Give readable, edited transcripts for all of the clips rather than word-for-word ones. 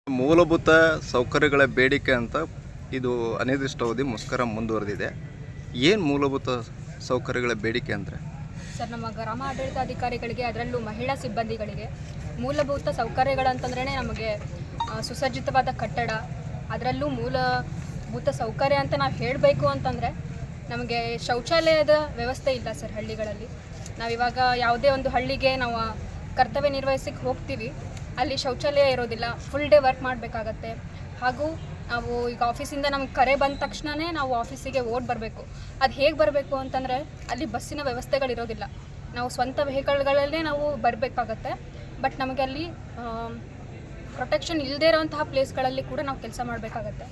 ಮೂಲಭೂತ ಸೌಕರ್ಯಗಳ ಬೇಡಿಕೆ ಅಂತ ಇದು ಅನಿರ್ದಿಷ್ಟಾವಧಿ ಮುಷ್ಕರ ಮುಂದುವರೆದಿದೆ. ಏನು ಮೂಲಭೂತ ಸೌಕರ್ಯಗಳ ಬೇಡಿಕೆ ಅಂದರೆ? ಸರ್, ನಮ್ಮ ಗ್ರಾಮ ಆಡಳಿತಾಧಿಕಾರಿಗಳಿಗೆ, ಅದರಲ್ಲೂ ಮಹಿಳಾ ಸಿಬ್ಬಂದಿಗಳಿಗೆ ಮೂಲಭೂತ ಸೌಕರ್ಯಗಳಂತಂದ್ರೇ ನಮಗೆ ಸುಸಜ್ಜಿತವಾದ ಕಟ್ಟಡ, ಅದರಲ್ಲೂ ಮೂಲಭೂತ ಸೌಕರ್ಯ ಅಂತ ನಾವು ಹೇಳಬೇಕು ಅಂತಂದರೆ ನಮಗೆ ಶೌಚಾಲಯದ ವ್ಯವಸ್ಥೆ ಇಲ್ಲ ಸರ್. ಹಳ್ಳಿಗಳಲ್ಲಿ ನಾವಿವಾಗ ಯಾವುದೇ ಒಂದು ಹಳ್ಳಿಗೆ ನಾವು ಕರ್ತವ್ಯ ನಿರ್ವಹಿಸಕ್ಕೆ ಹೋಗ್ತೀವಿ, ಅಲ್ಲಿ ಶೌಚಾಲಯ ಇರೋದಿಲ್ಲ, ಫುಲ್ ಡೇ ವರ್ಕ್ ಮಾಡಬೇಕಾಗತ್ತೆ. ಹಾಗೂ ನಾವು ಈಗ ಆಫೀಸಿಂದ ನಮ್ಗೆ ಕರೆ ಬಂದ ತಕ್ಷಣವೇ ನಾವು ಆಫೀಸಿಗೆ ಓಡಿ ಬರಬೇಕು. ಅದು ಹೇಗೆ ಬರಬೇಕು ಅಂತಂದರೆ ಅಲ್ಲಿ ಬಸ್ಸಿನ ವ್ಯವಸ್ಥೆಗಳಿರೋದಿಲ್ಲ, ನಾವು ಸ್ವಂತ ವೆಹಿಕಲ್ಗಳಲ್ಲೇ ನಾವು ಬರಬೇಕಾಗತ್ತೆ. ಬಟ್ ನಮಗೆ ಅಲ್ಲಿ ಪ್ರೊಟೆಕ್ಷನ್ ಇಲ್ಲದೇ ಇರೋಂತಹ ಪ್ಲೇಸ್ಗಳಲ್ಲಿ ಕೂಡ ನಾವು ಕೆಲಸ ಮಾಡಬೇಕಾಗತ್ತೆ.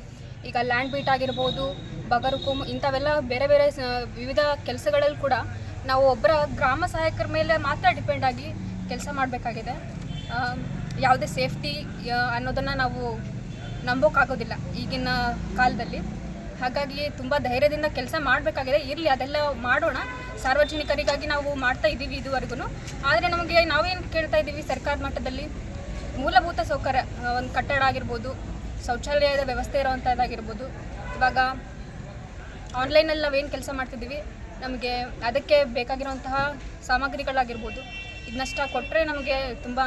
ಈಗ ಲ್ಯಾಂಡ್ ಬೀಟ್ ಆಗಿರ್ಬೋದು, ಬಗರುಕುಮ್, ಇಂಥವೆಲ್ಲ ಬೇರೆ ಬೇರೆ ವಿವಿಧ ಕೆಲಸಗಳಲ್ಲಿ ಕೂಡ ನಾವು ಒಬ್ಬರ ಗ್ರಾಮ ಸಹಾಯಕರ ಮೇಲೆ ಮಾತ್ರ ಡಿಪೆಂಡ್ ಆಗಿ ಕೆಲಸ ಮಾಡಬೇಕಾಗಿದೆ. ಯಾವುದೇ ಸೇಫ್ಟಿ ಅನ್ನೋದನ್ನು ನಾವು ನಂಬೋಕ್ಕಾಗೋದಿಲ್ಲ ಈಗಿನ ಕಾಲದಲ್ಲಿ. ಹಾಗಾಗಿ ತುಂಬ ಧೈರ್ಯದಿಂದ ಕೆಲಸ ಮಾಡಬೇಕಾಗಿದೆ. ಇರಲಿ, ಅದೆಲ್ಲ ಮಾಡೋಣ, ಸಾರ್ವಜನಿಕರಿಗಾಗಿ ನಾವು ಮಾಡ್ತಾ ಇದ್ದೀವಿ ಇದುವರೆಗೂ. ಆದರೆ ನಮಗೆ ನಾವೇನು ಕೇಳ್ತಾ ಇದ್ದೀವಿ ಸರ್ಕಾರದ ಮಟ್ಟದಲ್ಲಿ, ಮೂಲಭೂತ ಸೌಕರ್ಯ, ಒಂದು ಕಟ್ಟಡ ಆಗಿರ್ಬೋದು, ಶೌಚಾಲಯದ ವ್ಯವಸ್ಥೆ ಇರೋವಂಥದ್ದಾಗಿರ್ಬೋದು. ಇವಾಗ ಆನ್ಲೈನಲ್ಲಿ ನಾವೇನು ಕೆಲಸ ಮಾಡ್ತಿದ್ದೀವಿ, ನಮಗೆ ಅದಕ್ಕೆ ಬೇಕಾಗಿರುವಂತಹ ಸಾಮಗ್ರಿಗಳಾಗಿರ್ಬೋದು, ಇದನ್ನಷ್ಟ ಕೊಟ್ಟರೆ ನಮಗೆ ತುಂಬ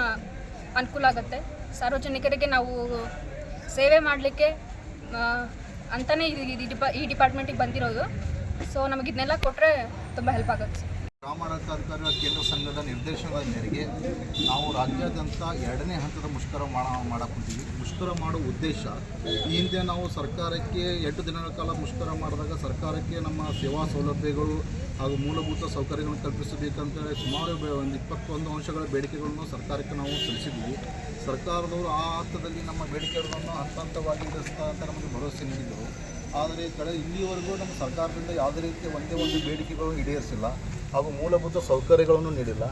ಅನುಕೂಲ ಆಗುತ್ತೆ. ಸಾರ್ವಜನಿಕರಿಗೆ ನಾವು ಸೇವೆ ಮಾಡಲಿಕ್ಕೆ ಅಂತಲೇ ಈ ಡಿಪಾರ್ಟ್ಮೆಂಟಿಗೆ ಬಂದಿರೋದು. ಸೊ ನಮಗೆ ಇದನ್ನೆಲ್ಲ ಕೊಟ್ಟರೆ ತುಂಬ ಹೆಲ್ಪ್ ಆಗುತ್ತೆ. ಗ್ರಾಮಾಡಳಿತಾಧಿಕಾರಿಗಳ ಕೇಂದ್ರ ಸಂಘದ ನಿರ್ದೇಶನದ ಮೇರೆಗೆ ನಾವು ರಾಜ್ಯಾದ್ಯಂತ 2ನೇ ಹಂತದ ಮುಷ್ಕರ ಮಾಡಕ್ಕೊಂತೀವಿ. ಮುಷ್ಕರ ಮಾಡೋ ಉದ್ದೇಶ, ಈ ಹಿಂದೆ ನಾವು ಸರ್ಕಾರಕ್ಕೆ 8 ದಿನಗಳ ಕಾಲ ಮುಷ್ಕರ ಮಾಡಿದಾಗ ಸರ್ಕಾರಕ್ಕೆ ನಮ್ಮ ಸೇವಾ ಸೌಲಭ್ಯಗಳು ಹಾಗೂ ಮೂಲಭೂತ ಸೌಕರ್ಯಗಳನ್ನು ಕಲ್ಪಿಸಬೇಕಂತೇಳಿ ಸುಮಾರು ಒಂದು 21 ಅಂಶಗಳ ಬೇಡಿಕೆಗಳನ್ನು ಸರ್ಕಾರಕ್ಕೆ ನಾವು ಸಲ್ಲಿಸಿದ್ದೀವಿ. ಸರ್ಕಾರದವರು ಆ ಹಂತದಲ್ಲಿ ನಮ್ಮ ಬೇಡಿಕೆಗಳನ್ನು ಹಂತ ಹಂತವಾಗಿ ಈಡೇರಿಸ್ತಾ ಅಂತ ನಮಗೆ ಭರವಸೆ ನೀಡಿದರು. ಆದರೆ ಇಲ್ಲಿವರೆಗೂ ನಮ್ಮ ಸರ್ಕಾರದಿಂದ ಯಾವುದೇ ರೀತಿಯ ಒಂದೇ ಒಂದು ಬೇಡಿಕೆಗಳನ್ನು ಈಡೇರಿಸಿಲ್ಲ ಹಾಗೂ ಮೂಲಭೂತ ಸೌಕರ್ಯಗಳನ್ನು ನೀಡಿಲ್ಲ.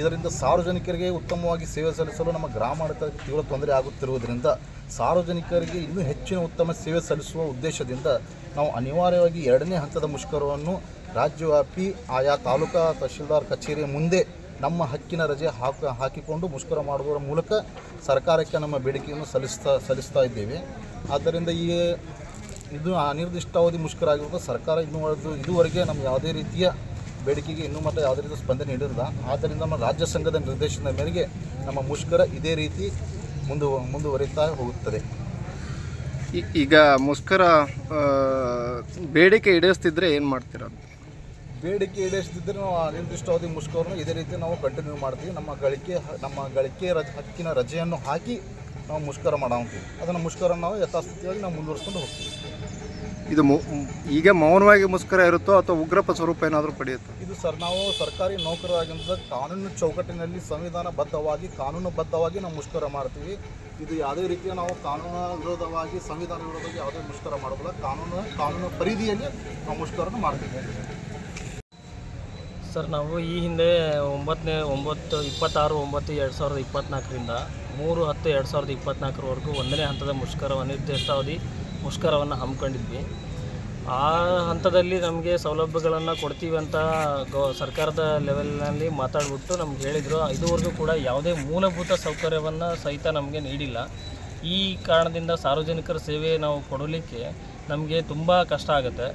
ಇದರಿಂದ ಸಾರ್ವಜನಿಕರಿಗೆ ಉತ್ತಮವಾಗಿ ಸೇವೆ ಸಲ್ಲಿಸಲು ನಮ್ಮ ಗ್ರಾಮಾಡಳಿತಕ್ಕೆ ತೀವ್ರ ತೊಂದರೆ ಆಗುತ್ತಿರುವುದರಿಂದ ಸಾರ್ವಜನಿಕರಿಗೆ ಇನ್ನೂ ಹೆಚ್ಚಿನ ಉತ್ತಮ ಸೇವೆ ಸಲ್ಲಿಸುವ ಉದ್ದೇಶದಿಂದ ನಾವು ಅನಿವಾರ್ಯವಾಗಿ 2ನೇ ಹಂತದ ಮುಷ್ಕರವನ್ನು ರಾಜ್ಯವ್ಯಾಪಿ ಆಯಾ ತಾಲೂಕಾ ತಹಶೀಲ್ದಾರ್ ಕಚೇರಿಯ ಮುಂದೆ ನಮ್ಮ ಹಕ್ಕಿನ ರಜೆ ಹಾಕಿಕೊಂಡು ಮುಷ್ಕರ ಮಾಡುವುದರ ಮೂಲಕ ಸರ್ಕಾರಕ್ಕೆ ನಮ್ಮ ಬೇಡಿಕೆಯನ್ನು ಸಲ್ಲಿಸ್ತಾ ಇದ್ದೇವೆ. ಆದ್ದರಿಂದ ಇದು ಅನಿರ್ದಿಷ್ಟಾವಧಿ ಮುಷ್ಕರ ಆಗಿರೋದು ಸರ್ಕಾರ ಇದುವರೆಗೆ ನಮ್ಗೆ ಯಾವುದೇ ರೀತಿಯ ಬೇಡಿಕೆಗೆ ಇನ್ನೂ ಮಟ್ಟ ಯಾವುದೇ ರೀತಿಯ ಸ್ಪಂದನೆ ನೀಡಿಲ್ಲ. ಆದ್ದರಿಂದ ನಮ್ಮ ರಾಜ್ಯ ಸಂಘದ ನಿರ್ದೇಶನದ ಮೇರೆಗೆ ನಮ್ಮ ಮುಷ್ಕರ ಇದೇ ರೀತಿ ಮುಂದುವರಿತಾ ಹೋಗುತ್ತದೆ. ಈಗ ಮುಷ್ಕರ ಬೇಡಿಕೆ ಈಡೇರಿಸ್ತಿದ್ರೆ ಏನು ಮಾಡ್ತೀರಾ? ಬೇಡಿಕೆ ಈಡೇರಿಸ್ತಿದ್ರೆ ನಾವು ಅನಿರ್ದಿಷ್ಟಾವಧಿ ಮುಷ್ಕರವನ್ನು ಇದೇ ರೀತಿ ನಾವು ಕಂಟಿನ್ಯೂ ಮಾಡ್ತೀವಿ. ನಮ್ಮ ಗಳಿಕೆ ಹಕ್ಕಿನ ರಜೆಯನ್ನು ಹಾಕಿ ನಾವು ಮುಷ್ಕರ ಮಾಡೋಂತೀವಿ. ಅದನ್ನು ಮುಷ್ಕರ ನಾವು ಯಥಾಸ್ಥಿತಿಯಾಗಿ ನಾವು ಮುಂದುವರಿಸ್ಕೊಂಡು ಹೋಗ್ತೀವಿ. ಇದು ಈಗ ಮೌನವಾಗಿ ಮುಷ್ಕರ ಇರುತ್ತೋ ಅಥವಾ ಉಗ್ರಪ ಸ್ವರೂಪ ಏನಾದರೂ ಪಡೆಯುತ್ತೋ? ಇದು ನಾವು ಸರ್ಕಾರಿ ನೌಕರರಾಗಿದ್ದ ಕಾನೂನು ಚೌಕಟ್ಟಿನಲ್ಲಿ ಕಾನೂನುಬದ್ಧವಾಗಿ ನಾವು ಮುಷ್ಕರ ಮಾಡ್ತೀವಿ. ಇದು ಯಾವುದೇ ರೀತಿಯ ನಾವು ಕಾನೂನು ವಿರೋಧವಾಗಿ, ಸಂವಿಧಾನ ವಿರೋಧವಾಗಿ ಯಾವುದೇ ಮುಷ್ಕರ ಮಾಡೋದಿಲ್ಲ. ಕಾನೂನು ಪರಿಧಿಯಲ್ಲಿ ನಾವು ಮುಷ್ಕರನ್ನು ಮಾಡ್ತೀವಿ. ಸರ್, ನಾವು ಈ ಹಿಂದೆ 26/9/2024ರಿಂದ 3/10/2024ವರೆಗೂ 1ನೇ ಹಂತದ ಅನಿರ್ದಿಷ್ಟಾವಧಿ ಮುಷ್ಕರವನ್ನು ಹಮ್ಮಿಕೊಂಡಿದ್ವಿ. ಆ ಹಂತದಲ್ಲಿ ನಮಗೆ ಸೌಲಭ್ಯಗಳನ್ನು ಕೊಡ್ತೀವಿ ಅಂತ ಸರ್ಕಾರದ ಲೆವೆಲ್ನಲ್ಲಿ ಮಾತಾಡಿಬಿಟ್ಟು ನಮ್ಗೆ ಹೇಳಿದರು. ಇದುವರೆಗೂ ಕೂಡ ಯಾವುದೇ ಮೂಲಭೂತ ಸೌಕರ್ಯವನ್ನು ಸಹಿತ ನಮಗೆ ನೀಡಿಲ್ಲ. ಈ ಕಾರಣದಿಂದ ಸಾರ್ವಜನಿಕರ ಸೇವೆ ನಾವು ಕೊಡಲಿಕ್ಕೆ ನಮಗೆ ತುಂಬ ಕಷ್ಟ ಆಗುತ್ತೆ.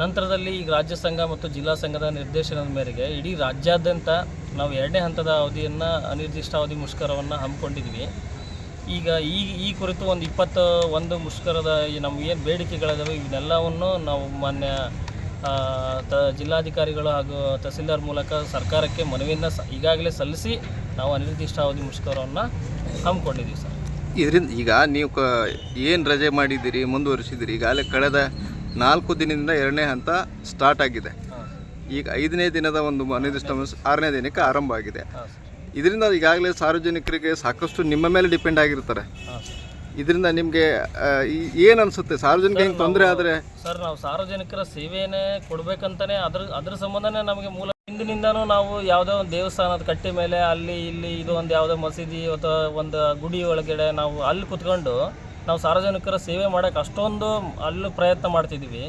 ನಂತರದಲ್ಲಿ ಈಗ ರಾಜ್ಯ ಸಂಘ ಮತ್ತು ಜಿಲ್ಲಾ ಸಂಘದ ನಿರ್ದೇಶನದ ಮೇರೆಗೆ ಇಡೀ ರಾಜ್ಯಾದ್ಯಂತ ನಾವು 2ನೇ ಹಂತದ ಅನಿರ್ದಿಷ್ಟಾವಧಿ ಮುಷ್ಕರವನ್ನು ಹಮ್ಮಿಕೊಂಡಿದ್ವಿ. ಈಗ ಈ ಕುರಿತು ಒಂದು 21 ಮುಷ್ಕರದ ನಮಗೇನು ಬೇಡಿಕೆಗಳಿದಾವೆ ಇವನ್ನೆಲ್ಲವನ್ನು ನಾವು ಮಾನ್ಯ ಜಿಲ್ಲಾಧಿಕಾರಿಗಳು ಹಾಗೂ ತಹಸೀಲ್ದಾರ್ ಮೂಲಕ ಸರ್ಕಾರಕ್ಕೆ ಮನವಿಯನ್ನು ಈಗಾಗಲೇ ಸಲ್ಲಿಸಿ ನಾವು ಅನಿರ್ದಿಷ್ಟಾವಧಿ ಮುಷ್ಕರವನ್ನು ಹಮ್ಮಿಕೊಂಡಿದ್ದೀವಿ ಸರ್. ಇದರಿಂದ ಈಗ ನೀವು ಏನು ರಜೆ ಮಾಡಿದ್ದೀರಿ, ಮುಂದುವರಿಸಿದ್ದೀರಿ, ಈಗಾಗಲೇ ಕಳೆದ 4 ದಿನದಿಂದ 2ನೇ ಹಂತ ಸ್ಟಾರ್ಟ್ ಆಗಿದೆ. ಈಗ 5ನೇ ದಿನದ ಒಂದು ಅನಿರ್ದಿಷ್ಟ 6ನೇ ದಿನಕ್ಕೆ ಆರಂಭ ಆಗಿದೆ. ಇದರಿಂದ ಈಗಾಗಲೇ ಸಾರ್ವಜನಿಕರಿಗೆ ಸಾಕಷ್ಟು ನಿಮ್ಮ ಮೇಲೆ ಡಿಪೆಂಡ್ ಆಗಿರ್ತಾರೆ. ಇದರಿಂದ ನಿಮಗೆ ಏನು ಅನಿಸುತ್ತೆ? ಸಾರ್ವಜನಿಕರಿಗೆ ತೊಂದರೆ ಆದರೆ ಸರ್, ನಾವು ಸಾರ್ವಜನಿಕರ ಸೇವೆಯೇ ಕೊಡಬೇಕಂತಲೇ ಅದ್ರ ಸಂಬಂಧನೇ ನಮಗೆ ಹಿಂದಿನಿಂದನೂ ನಾವು ಯಾವುದೋ ಒಂದು ದೇವಸ್ಥಾನದ ಕಟ್ಟೆ ಮೇಲೆ ಅಲ್ಲಿ ಇಲ್ಲಿ ಇದು ಒಂದು ಯಾವುದೋ ಮಸೀದಿ ಅಥವಾ ಒಂದು ಗುಡಿ ಒಳಗಡೆ ನಾವು ಅಲ್ಲಿ ಕುತ್ಕೊಂಡು ನಾವು ಸಾರ್ವಜನಿಕರ ಸೇವೆ ಮಾಡೋಕ್ಕೆ ಅಷ್ಟೊಂದು ಅಲ್ಲೂ ಪ್ರಯತ್ನ ಮಾಡ್ತಿದ್ದೀವಿ.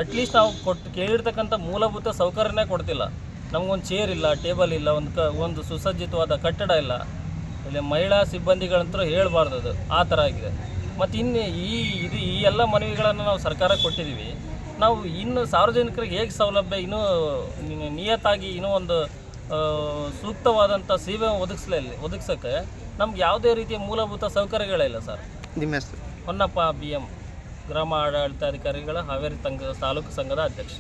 ಅಟ್ಲೀಸ್ಟ್ ನಾವು ಕೇಳಿರ್ತಕ್ಕಂಥ ಮೂಲಭೂತ ಸೌಕರ್ಯನೇ ಕೊಡ್ತಿಲ್ಲ. ನಮಗೊಂದು ಚೇರ್ ಇಲ್ಲ, ಟೇಬಲ್ ಇಲ್ಲ, ಒಂದು ಸುಸಜ್ಜಿತವಾದ ಕಟ್ಟಡ ಇಲ್ಲ. ಇಲ್ಲಿ ಮಹಿಳಾ ಸಿಬ್ಬಂದಿಗಳಂತೂ ಹೇಳಬಾರ್ದು, ಅದು ಆ ಥರ ಆಗಿದೆ. ಮತ್ತು ಇನ್ನು ಈ ಎಲ್ಲ ಮನವಿಗಳನ್ನು ನಾವು ಸರ್ಕಾರಕ್ಕೆ ಕೊಟ್ಟಿದ್ದೀವಿ. ನಾವು ಇನ್ನು ಸಾರ್ವಜನಿಕರಿಗೆ ಹೇಗೆ ಸೌಲಭ್ಯ ಇನ್ನೂ ನಿಯತ್ತಾಗಿ ಇನ್ನೂ ಒಂದು ಸೂಕ್ತವಾದಂಥ ಸೇವೆ ಒದಗಿಸೋಕ್ಕೆ ನಮ್ಗೆ ಯಾವುದೇ ರೀತಿಯ ಮೂಲಭೂತ ಸೌಕರ್ಯಗಳಿಲ್ಲ ಸರ್. ನಿಮ್ಮ ಹೆಸರು? ಹೊನ್ನಪ್ಪ BM, ಗ್ರಾಮ ಆಡಳಿತಾಧಿಕಾರಿಗಳ ಹಾವೇರಿ ತಾಲೂಕು ಸಂಘದ ಅಧ್ಯಕ್ಷ.